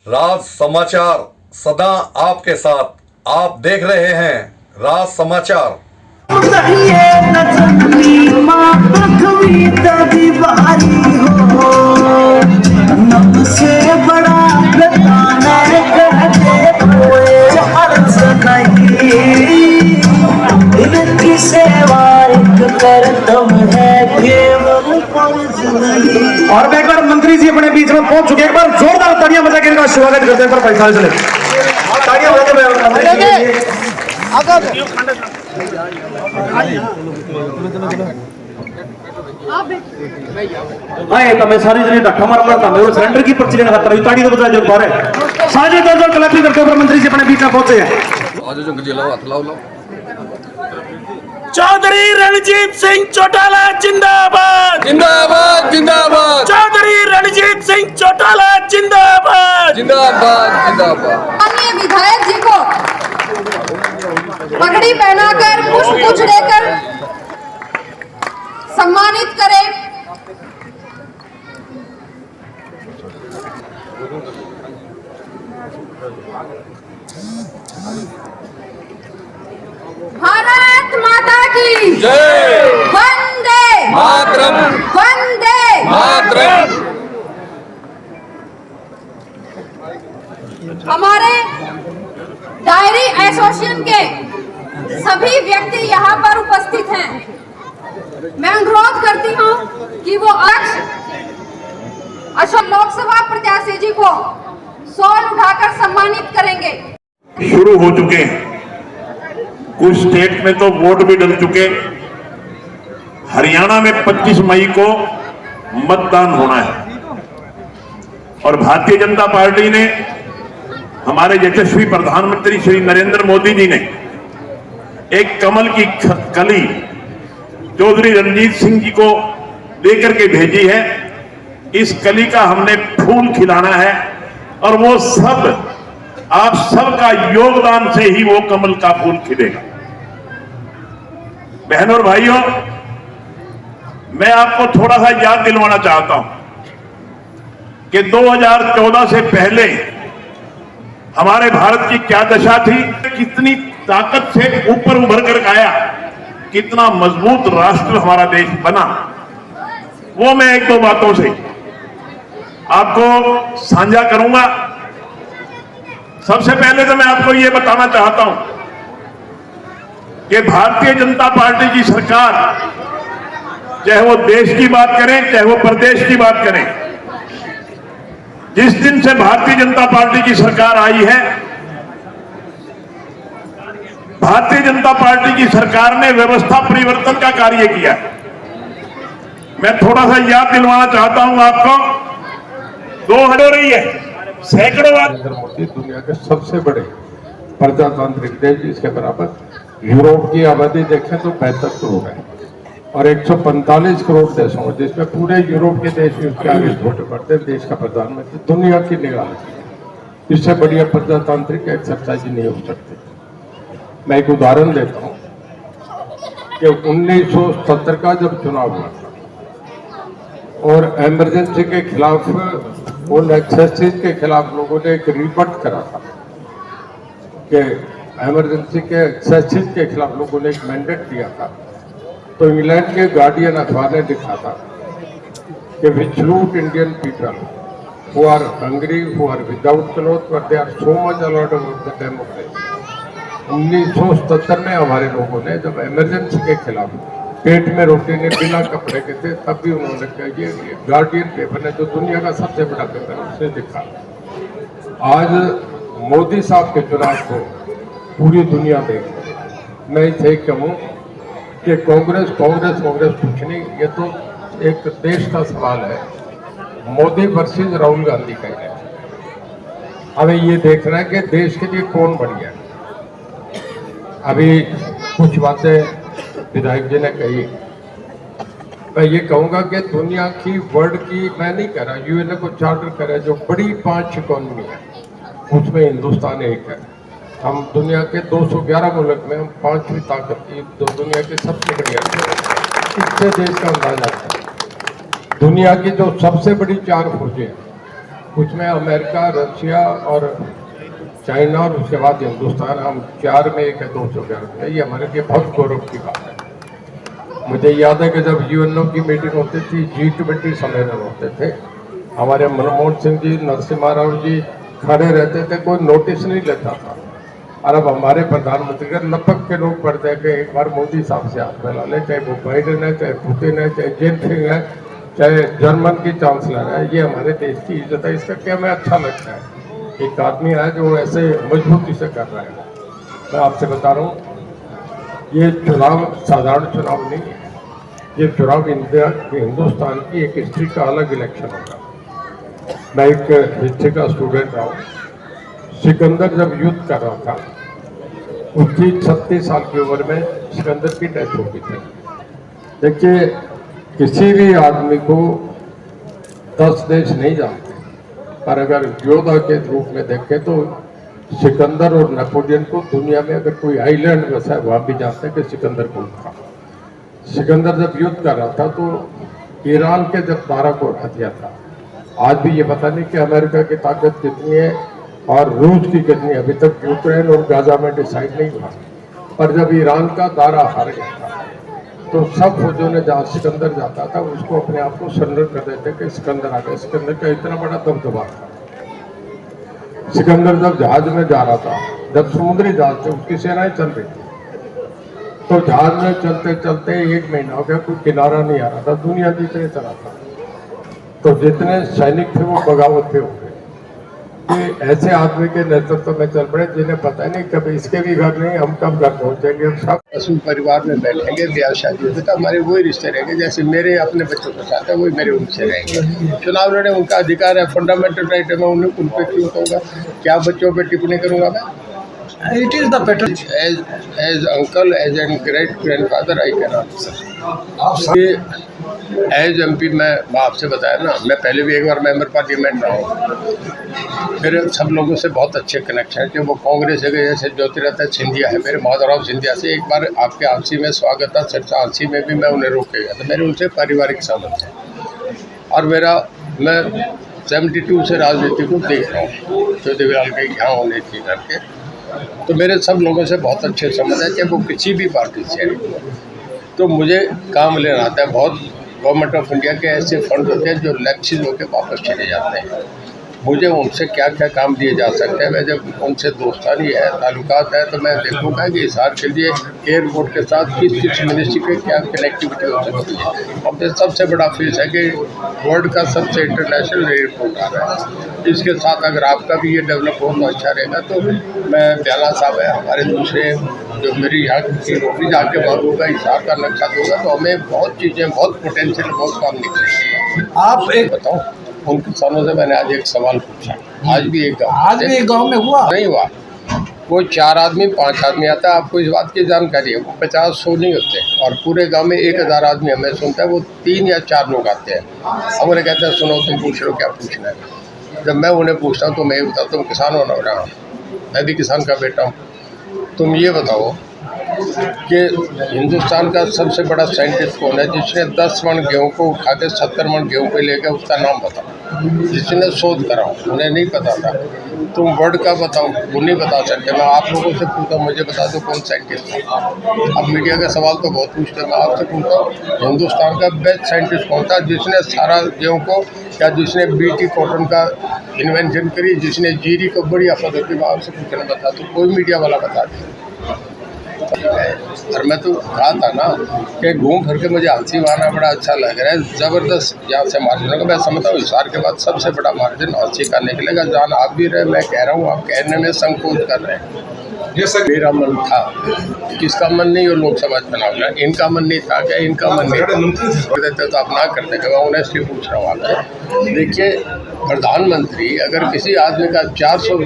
राज समाचार सदा आपके साथ। आप देख रहे हैं राज समाचार। और एक बार मंत्री जी अपने बीच में पहुंच चुके, एक बार जोरदार तालियां बजा के इनका स्वागत करते हैं। पर पैसा चले तालियां बजा के सारी जने धक्का मार सिलेंडर की पर्ची लेना खाता ताड़ी तो बजा जो पा रहे सारे दो कलेक्टिंग करके ऊपर मंत्री जी अपने बीच में पहुंचे हैं। चौधरी रणजीत सिंह चौटाला जिंदाबाद जिंदाबाद जिंदाबाद। चौधरी रणजीत सिंह चौटाला जिंदाबाद जिंदाबाद जिंदाबाद। माननीय विधायक जी को पगड़ी पहनाकर पुष्प देकर सम्मानित करें। भारत माता की जय। वंदे मातरम वंदे मातरम। हमारे डायरी एसोसिएशन के सभी व्यक्ति यहाँ पर उपस्थित हैं। मैं अनुरोध करती हूँ कि वो अशोक लोकसभा प्रत्याशी जी को शॉल उठाकर सम्मानित करेंगे। शुरू हो चुके हैं, कुछ स्टेट में तो वोट भी डल चुके। हरियाणा में 25 मई को मतदान होना है और भारतीय जनता पार्टी ने, हमारे यशस्वी प्रधानमंत्री श्री नरेंद्र मोदी जी ने एक कमल की कली चौधरी रणजीत सिंह जी को देकर के भेजी है। इस कली का हमने फूल खिलाना है और वो सब आप सबका योगदान से ही वो कमल का फूल खिलेगा। बहनों और भाइयों, मैं आपको थोड़ा सा याद दिलवाना चाहता हूं कि 2014 से पहले हमारे भारत की क्या दशा थी, कितनी ताकत से ऊपर उभर कर आया, कितना मजबूत राष्ट्र हमारा देश बना। वो मैं एक दो बातों से आपको साझा करूंगा। सबसे पहले तो मैं आपको यह बताना चाहता हूं कि भारतीय जनता पार्टी की सरकार, चाहे वो देश की बात करें चाहे वो प्रदेश की बात करें, जिस दिन से भारतीय जनता पार्टी की सरकार आई है, भारतीय जनता पार्टी की सरकार ने व्यवस्था परिवर्तन का कार्य किया। मैं थोड़ा सा याद दिलवाना चाहता हूं आपको। 2 हो रही है, सैकड़ों नरेंद्र मोदी दुनिया के सबसे बड़े प्रजातांत्रिक देश, इसके बराबर यूरोप की आबादी देखें तो 75 करोड़ है और 145 करोड़ देशों में, जिसमें पूरे यूरोप के देश भी उसके आगे छोटे पड़ते हैं। देश का प्रधानमंत्री दुनिया की निगाह, इससे बढ़िया प्रजातांत्रिक एक्सरसाइज नहीं हो सकती। मैं एक उदाहरण देता हूं कि 1970 का जब चुनाव हुआ था और इमरजेंसी के खिलाफ और एक्सेसिस के खिलाफ लोगों ने एक रिपोर्ट करा था कि इमरजेंसी के एक्सेसिस के खिलाफ लोगों ने एक मैंडेट दिया था, तो इंग्लैंड के गार्डियन अखबार ने लिखा था कि we salute Indian people who are hungry, who are without cloth, but they are so much alert about the democracy. 1977 में हमारे लोगों ने जब इमरजेंसी के खिलाफ पेट में रोटी ने बिना कपड़े के थे, तब भी उन्होंने कहा, ये गार्डियन पेपर ने जो दुनिया का सबसे बड़ा पेपर है उसने लिखा। आज मोदी साहब के चुनाव को पूरी दुनिया देख रही है। मैं इसे कहूँ कि कांग्रेस कुछ नहीं, ये तो एक देश का सवाल है। मोदी वर्सेस राहुल गांधी का है। हमें ये देखना है कि देश के लिए कौन बढ़िया है। अभी कुछ बातें विधायक जी ने कही, मैं ये कहूँगा कि दुनिया की, वर्ल्ड की, मैं नहीं कह रहा, यूएनए को चार्टर करे जो बड़ी 5 इकोनॉमी है उसमें हिंदुस्तान एक है। हम दुनिया के 211 मुल्क में हम 5वीं ताकत की, दुनिया के सबसे बढ़िया, इससे देश का अंदाजा है। दुनिया की जो सबसे बड़ी 4 फौजें उसमें अमेरिका, रशिया और चाइना और उसके बाद हिंदुस्तान, हम 4 में 1 है 211 है। ये हमारे लिए बहुत गौरव की बात है। मुझे याद है कि जब यूएनओ की मीटिंग होती थी, G20 सम्मेलन होते थे, हमारे मनमोहन सिंह जी, नरसिम्हा राव जी खड़े रहते थे, कोई नोटिस नहीं लेता था। और अब हमारे प्रधानमंत्री का लपक के लोग पढ़ते हैं कि एक बार मोदी साहब से हाथ मिला ले, चाहे वो बाइडेन है, चाहे पुतिन है, चाहे जिनपिंग है, चाहे जर्मन की चांसलर है। ये हमारे देश की इज्जत है। इसका क्या हमें अच्छा लगता है, एक आदमी है जो ऐसे मजबूती से कर रहा है। मैं आपसे बता रहा हूँ, ये चुनाव साधारण चुनाव नहीं है। ये चुनाव हिंदुस्तान की एक हिस्ट्री का अलग इलेक्शन होगा। मैं एक हिस्ट्री का स्टूडेंट रहा हूँ। सिकंदर जब युद्ध कर रहा था, उसकी 36 साल की उम्र में सिकंदर की डेथ हो गई थी। देखिए, किसी भी आदमी को 10 देश नहीं जानते, पर अगर योद्धा के रूप में देखें तो सिकंदर और नेपोलियन को दुनिया में अगर कोई आइलैंड वैसा है, वहाँ भी जानते हैं कि सिकंदर कौन था। सिकंदर जब युद्ध कर रहा था तो ईरान के जब दारा को उठा दिया था। आज भी ये पता नहीं कि अमेरिका की ताकत कितनी है और रूस की कितनी। अभी तक यूक्रेन और गाजा में डिसाइड नहीं हुआ, पर जब ईरान का दारा हार गया था तो सब फौजों ने जहाँ सिकंदर जाता था उसको अपने आप को सरेंडर कर देते कि सिकंदर आ गया। सिकंदर का इतना बड़ा दबदबा था। सिकंदर जब जहाज में जा रहा था, जब समुद्री जहाज थे, उसकी सेनाएं चल रही थी, तो जहाज में चलते चलते 1 महीना हो गया, कोई किनारा नहीं आ रहा था, दुनिया जितने चला था। तो जितने सैनिक थे वो बगावत पे हो गए कि ऐसे आदमी के नेतृत्व में चल पड़े जिन्हें पता नहीं कब इसके भी घर नहीं, हम कब घर पहुंचेंगे। हम सब असूल परिवार में बैठेंगे, ब्याह शादी होगी तो हमारे वही रिश्ते रहेंगे जैसे मेरे अपने बच्चों के साथ है, वही मेरे उनसे रहेंगे। चुनाव लड़े उनका अधिकार है, फंडामेंटल राइट है। मैं उन पर क्यों कहूँगा, क्या बच्चों पर टिप्पणी करूँगा मैं? It is the better. As uncle, as a great grandfather, I cannot. As MP मैं आपसे बताया ना, मैं पहले भी एक बार मेंबर पार्लियामेंट रहा हूँ। मेरे सब लोगों से बहुत अच्छे कनेक्शन है। वो कांग्रेस है, जैसे ज्योतिरादित्य सिंधिया है, मेरे माधवराव सिंधिया से एक बार आपके आंसी में स्वागत था, चर्चा आंसी में भी मैं उन्हें रोक के गया था। मेरे उनसे पारिवारिक संबंध है और मैं 72 से राजनीति को देख रहा हूँ, चौधरीलाल के यहाँ होने थी करके। तो मेरे सब लोगों से बहुत अच्छे संबंध है, चाहे वो किसी भी पार्टी से है। तो मुझे काम लेना आता है। बहुत गवर्नमेंट ऑफ इंडिया के ऐसे फंड होते हैं जो लक्षित होकर वापस चले जाते हैं। मुझे उनसे क्या क्या काम दिए जा सकते हैं, मैं जब उनसे दोस्तानी है, ताल्लुकात है, तो मैं देखूंगा कि हिसार के लिए एयरपोर्ट के साथ किस किस मिनिस्ट्री के क्या कनेक्टिविटी हो सकती है। अब सबसे बड़ा फेस है कि वर्ल्ड का सबसे इंटरनेशनल एयरपोर्ट आ रहा है। इसके साथ अगर आपका भी ये डेवलप हो तो अच्छा रहेगा। तो मैं प्याला साहब है, हमारे दूसरे जो मेरी यहाँ की नौकरी जाके बाद होगा, हिसार का नक्शा होगा, तो हमें बहुत चीज़ें, बहुत पोटेंशियल, बहुत काम निकलेंगे। आप एक बताओ, उन किसानों से मैंने आज एक सवाल पूछा। आज भी एक गांव में हुआ नहीं हुआ, वो 4 आदमी 5 आदमी आता है। आपको इस बात की जानकारी है, वो 50-100 नहीं होते और पूरे गांव में 1000 आदमी हमें सुनता है। वो 3 या 4 लोग आते हैं, हम उन्हें कहते हैं सुनो तुम पूछ लो क्या पूछना है। जब मैं उन्हें पूछता हूँ तो मैं बताता हूँ, तुम किसान हो ना, मैं भी किसान का बेटा हूँ। तुम ये बताओ कि हिंदुस्तान का सबसे बड़ा साइंटिस्ट कौन है जिसने 10 मन गेहूँ को उठा के 70 मन गेहूँ पे लेकर, उसका नाम बताओ। जिसने शोध करा, उन्हें नहीं पता था। तुम वर्ड का बताओ, वो नहीं बता सकते। मैं आप लोगों से पूछता हूँ, मुझे बता दो कौन साइंटिस्ट था। अब मीडिया का सवाल तो बहुत पूछते हैं, मैं आपसे पूछता हूँ, हिंदुस्तान का बेस्ट साइंटिस्ट कौन था जिसने सारा गेहूँ को, या जिसने बीटी कॉटन का इन्वेंशन करी, जिसने जीरी को बड़ी आफत होती है, आपसे पूछना बता तो कोई मीडिया वाला बता दे। और मैं तो कहा था ना कि घूम फिर के मुझे हंसी मारना बड़ा अच्छा लग रहा है। ज़बरदस्त यहाँ से मार्जिन होगा। मैं समझता हूँ हिसार के बाद सबसे बड़ा मार्जिन हंसी का निकलेगा। जान आप भी रहे, मैं कह रहा हूँ, आप कहने में संकोच कर रहे हैं। ये सब मेरा मन था, किसका मन नहीं हो लोकसभा चुनाव में, इनका मन नहीं था क्या? इनका मन नहीं था तो आप ना करते। मैं ऑनेस्टली पूछ रहा हूँ आपसे। देखिए, प्रधानमंत्री अगर किसी आदमी का 400,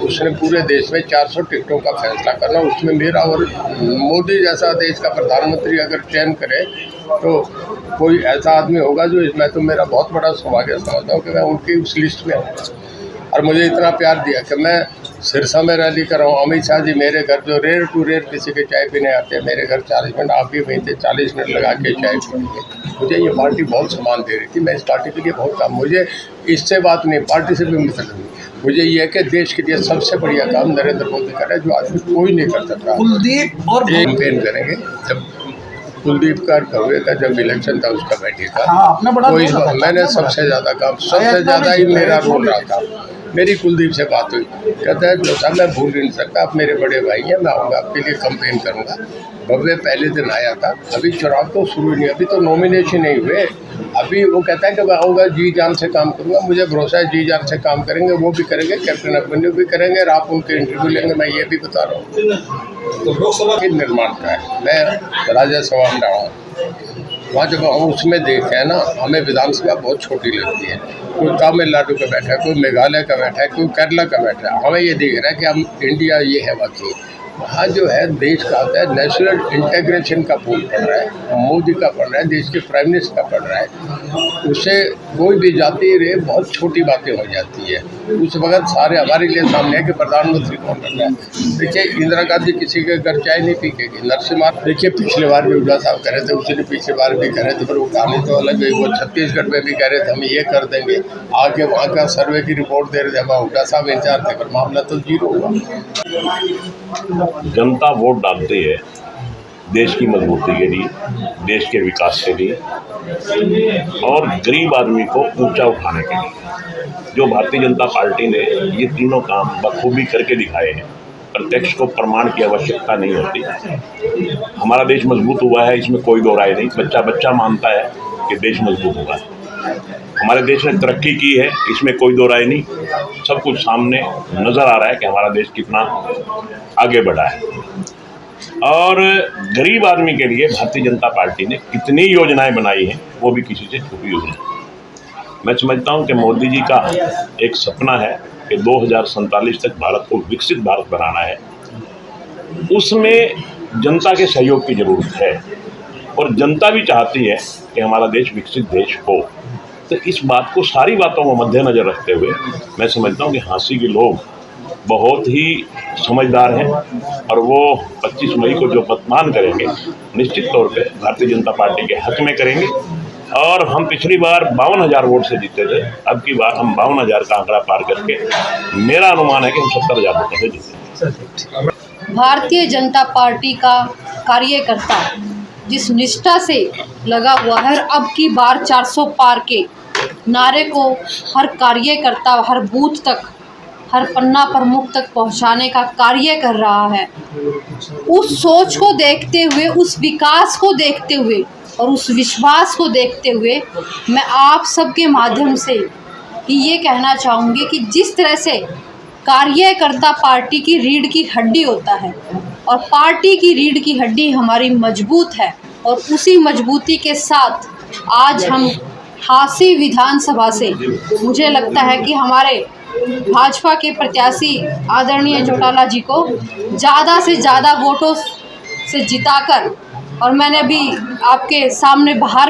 उसने पूरे देश में 400 टिकटों का फैसला करना, उसमें मेरा और मोदी जैसा देश का प्रधानमंत्री अगर चयन करे तो कोई ऐसा आदमी होगा जो इसमें, तो मेरा बहुत बड़ा सौभाग्य समझता हूँ कि मैं उनकी उस लिस्ट में हूँ। और मुझे इतना प्यार दिया कि मैं सिरसा में रैली कराऊँ, अमित शाह जी मेरे घर जो रेयर टू रेयर किसी के चाय पीने आते हैं, मेरे घर 40 मिनट, आप भी वहीं थे, 40 मिनट लगा के चाय पीएंगे। मुझे ये पार्टी बहुत सम्मान दे रही थी, मैं इस पार्टी के लिए बहुत काम, मुझे इससे बात नहीं, पार्टी से भी मतलब नहीं, मुझे ये है कि देश के लिए सबसे बढ़िया काम नरेंद्र मोदी कर रहे हैं, जो आज कोई नहीं कर सकता। कुलदीप और कैंपेन करेंगे, जब कुलदीप का कौवे का जब इलेक्शन था उसका बैठेगा, कोई मैंने सबसे ज़्यादा काम, सबसे ज़्यादा ही मेरा रोल रहा था। मेरी कुलदीप से बात हुई, कहता है जो साहब मैं भूल नहीं सकता, आप मेरे बड़े भाई हैं, मैं आऊँगा आपके लिए कंपेन करूँगा। भव्य पहले दिन आया था, अभी चुनाव तो शुरू नहीं, अभी तो नॉमिनेशन नहीं हुए, अभी वो कहता है कि मैं आऊँगा, जी जान से काम करूँगा। मुझे भरोसा है जी जान से काम करेंगे, वो भी करेंगे, कैप्टन अभिमन्यु भी करेंगे, और आप उनके इंटरव्यू लेंगे, मैं ये भी बता रहा हूँ। तो लोकसभा के निर्माण का है, मैं राज्यसभा में रहा हूँ, वहाँ जब हम उसमें देखे हैं ना, हमें विधानसभा बहुत छोटी लगती है। कोई तमिलनाडु का बैठा है, कोई मेघालय का बैठा है, कोई केरला का बैठा है, हमें ये दिख रहा है कि हम इंडिया ये है बाकी। वहाँ जो है देश का आता है, नेशनल इंटीग्रेशन का पुल पड़ रहा है, मोदी का पड़ रहा है, देश के प्राइम मिनिस्टर का पड़ रहा है, उससे कोई भी जाति रहे बहुत छोटी बातें हो जाती है। उस वक्त सारे हमारे लिए सामने है कि प्रधानमंत्री कौन बन रहा है। देखिए इंदिरा गांधी किसी के घर चाय नहीं पीकेगी, नरसिम्हा देखिए पिछले बार भी हुड्डा साहब कह रहे थे, उसने पिछले बार भी कह रहे थे, पर वो कहानी तो अलग है। वो छत्तीसगढ़ में भी कह रहे थे हम ये कर देंगे, आके वहाँ का सर्वे की रिपोर्ट दे रहे थे, वहाँ हुड्डा साहब इंचार्ज थे, पर मामला तो जीरो हुआ। जनता वोट डालती है देश की मजबूती के लिए, देश के विकास के लिए और गरीब आदमी को ऊंचा उठाने के लिए। जो भारतीय जनता पार्टी ने ये तीनों काम बखूबी करके दिखाए हैं, प्रत्यक्ष को प्रमाण की आवश्यकता नहीं होती। हमारा देश मजबूत हुआ है, इसमें कोई दो राय नहीं, बच्चा बच्चा मानता है कि देश मजबूत हुआ है। हमारे देश ने तरक्की की है, इसमें कोई दो राय नहीं, सब कुछ सामने नज़र आ रहा है कि हमारा देश कितना आगे बढ़ा है। और गरीब आदमी के लिए भारतीय जनता पार्टी ने कितनी योजनाएं बनाई हैं, वो भी किसी से छुपी हुई नहीं। मैं समझता हूं कि मोदी जी का एक सपना है कि 2047 तक भारत को विकसित भारत बनाना है। उसमें जनता के सहयोग की ज़रूरत है और जनता भी चाहती है कि हमारा देश विकसित देश हो। तो इस बात को, सारी बातों को मद्देनज़र रखते हुए मैं समझता हूँ कि हाँसी के लोग बहुत ही समझदार हैं और वो 25 मई को जो मतदान करेंगे निश्चित तौर पे भारतीय जनता पार्टी के हक में करेंगे। और हम पिछली बार 52,000 वोट से जीते थे, अब की बार हम 52,000 का आंकड़ा पार करके मेरा अनुमान है कि हम 70,000 वोटों से जीतेंगे। भारतीय जनता पार्टी का कार्यकर्ता जिस निष्ठा से लगा हुआ है, अब की बार 400 पार के नारे को हर कार्यकर्ता हर बूथ तक, हर पन्ना प्रमुख तक पहुंचाने का कार्य कर रहा है, उस सोच को देखते हुए, उस विकास को देखते हुए और उस विश्वास को देखते हुए मैं आप सबके माध्यम से ये कहना चाहूँगी कि जिस तरह से कार्यकर्ता पार्टी की रीढ़ की हड्डी होता है और पार्टी की रीढ़ की हड्डी हमारी मजबूत है, और उसी मजबूती के साथ आज हम हांसी विधानसभा से मुझे लगता है कि हमारे भाजपा के प्रत्याशी आदरणीय चौटाला जी को ज़्यादा से ज़्यादा वोटों से जिताकर, और मैंने भी आपके सामने बाहर